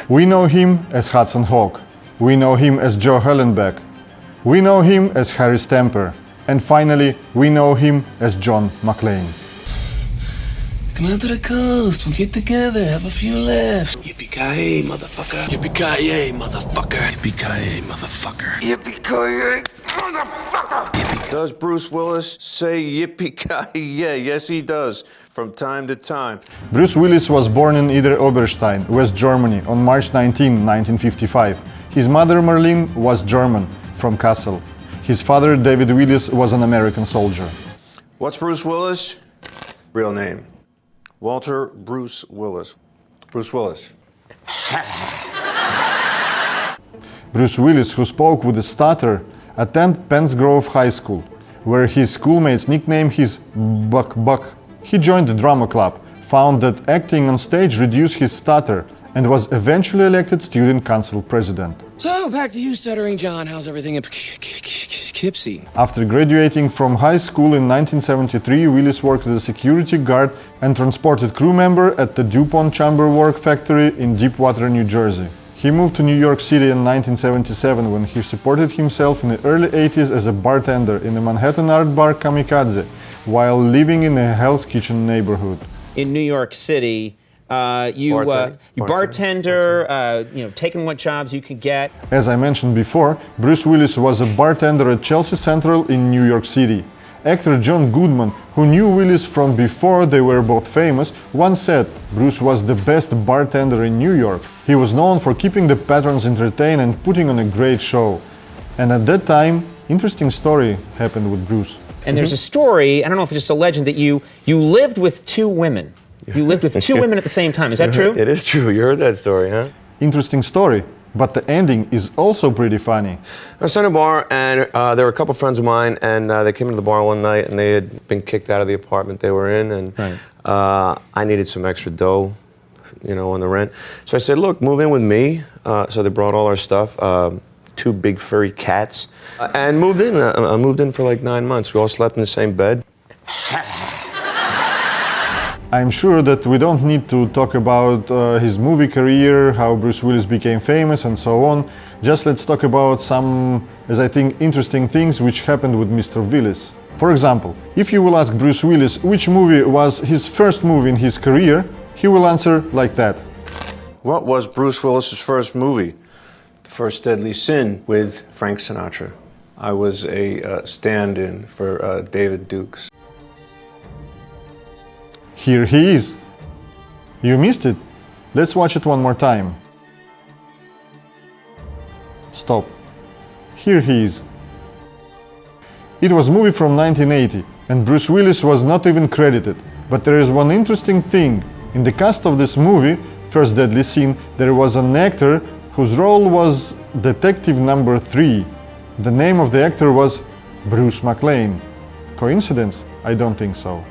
We know him as Hudson Hawk. We know him as Joe Hallenbeck. We know him as Harry Stamper. And finally, we know him as John McClane. Come out to the coast, we'll get together, have a few laughs. Yippee-ki-yay, motherfucker. Yippee-ki-yay, motherfucker. Yippee-ki-yay, motherfucker. Yippee-ki-yay, motherfucker. Does Bruce Willis say yippee-ki-yay? Yes, he does, from time to time. Bruce Willis was born in Oberstein, West Germany, on March 19, 1955. His mother, Marlene, was German, from Kassel. His father, David Willis, was an American soldier. What's Bruce Willis? Real name. Walter Bruce Willis. Bruce Willis. Bruce Willis, who spoke with a stutter, attended Penns Grove High School, where his schoolmates nicknamed his Buck Buck. He joined the drama club, found that acting on stage reduced his stutter, and was eventually elected student council president. So, back to you, Stuttering John. How's everything in Poughkeepsie? After graduating from high school in 1973, Willis worked as a security guard and transported crew member at the DuPont Chamber Work Factory in Deepwater, New Jersey. He moved to New York City in 1977 when he supported himself in the early 80s as a bartender in the Manhattan art bar Kamikaze, while living in a Hell's Kitchen neighborhood. In New York City, you bartender, taking what jobs you could get. As I mentioned before, Bruce Willis was a bartender at Chelsea Central in New York City. Actor John Goodman, who knew Willis from before they were both famous, once said Bruce was the best bartender in New York. He was known for keeping the patrons entertained and putting on a great show. And at that time, interesting story happened with Bruce. And there's a story, I don't know if it's just a legend, that you lived with two women. You lived with two women at the same time. Is that true? It is true. You heard that story, huh? Interesting story, but the ending is also pretty funny. I was in a bar, and there were a couple friends of mine, and they came into the bar one night, and they had been kicked out of the apartment they were in, and I needed some extra dough, on the rent. So I said, look, move in with me. So they brought all our stuff, two big furry cats, and moved in. I moved in for like 9 months. We all slept in the same bed. I'm sure that we don't need to talk about his movie career, how Bruce Willis became famous and so on. Just let's talk about some, as I think, interesting things which happened with Mr. Willis. For example, if you will ask Bruce Willis which movie was his first movie in his career, he will answer like that. What was Bruce Willis's first movie? The First Deadly Sin with Frank Sinatra. I was a stand-in for David Dukes. Here he is. You missed it. Let's watch it one more time. Stop. Here he is. It was a movie from 1980, and Bruce Willis was not even credited. But there is one interesting thing. In the cast of this movie, First Deadly Sin, there was an actor whose role was Detective Number 3. The name of the actor was Bruce McClane. Coincidence? I don't think so.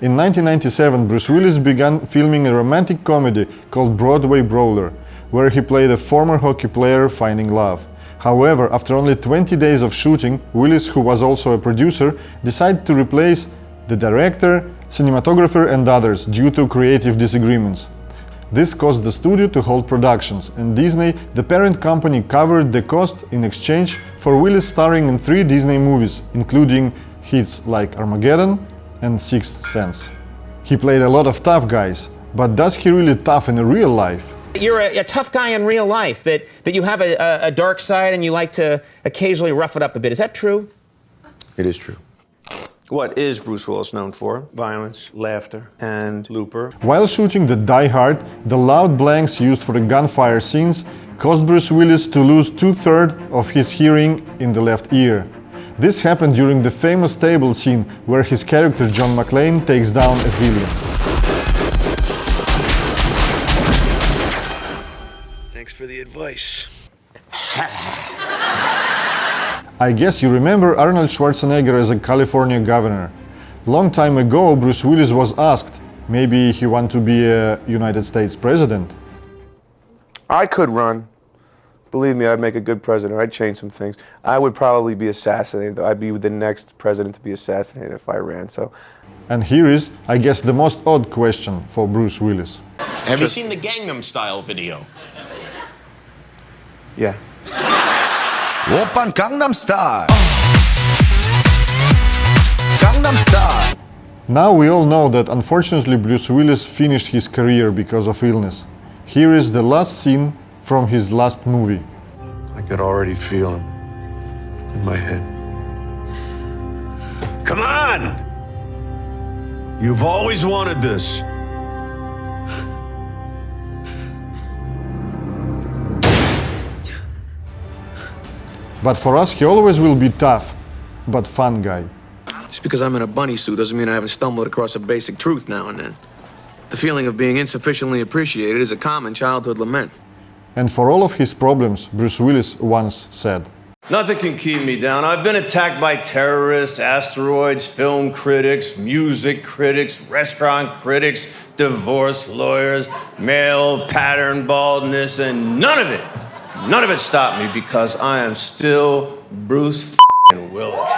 In 1997, Bruce Willis began filming a romantic comedy called Broadway Brawler, where he played a former hockey player finding love. However, after only 20 days of shooting, Willis, who was also a producer, decided to replace the director, cinematographer and others due to creative disagreements. This caused the studio to halt productions, and Disney, the parent company, covered the cost in exchange for Willis starring in 3 Disney movies, including hits like Armageddon and Sixth Sense. He played a lot of tough guys, but does he really tough in real life? You're a tough guy in real life, that you have a dark side and you like to occasionally rough it up a bit. Is that true? It is true. What is Bruce Willis known for? Violence, laughter, and Looper. While shooting the Die Hard, the loud blanks used for the gunfire scenes caused Bruce Willis to lose 2/3 of his hearing in the left ear. This happened during the famous table scene where his character John McClane takes down a villain. Thanks for the advice. I guess you remember Arnold Schwarzenegger as a California governor. Long time ago, Bruce Willis was asked, maybe he want to be a United States president. I could run, Believe me, I'd make a good president. I'd change some things. I would probably be assassinated. I'd be the next president to be assassinated if I ran. So, And here is, I guess, the most odd question for Bruce Willis. Have you seen the Gangnam Style video? yeah. Oppan Gangnam Style. Gangnam Style. Now we all know that unfortunately Bruce Willis finished his career because of illness. Here is the last scene from his last movie. I could already feel him in my head. Come on! You've always wanted this. But for us, he always will be tough, but fun guy. Just because I'm in a bunny suit doesn't mean I haven't stumbled across a basic truth now and then. The feeling of being insufficiently appreciated is a common childhood lament. And for all of his problems, Bruce Willis once said, "Nothing can keep me down. I've been attacked by terrorists, asteroids, film critics, music critics, restaurant critics, divorce lawyers, male pattern baldness, and none of it stopped me because I am still Bruce Willis."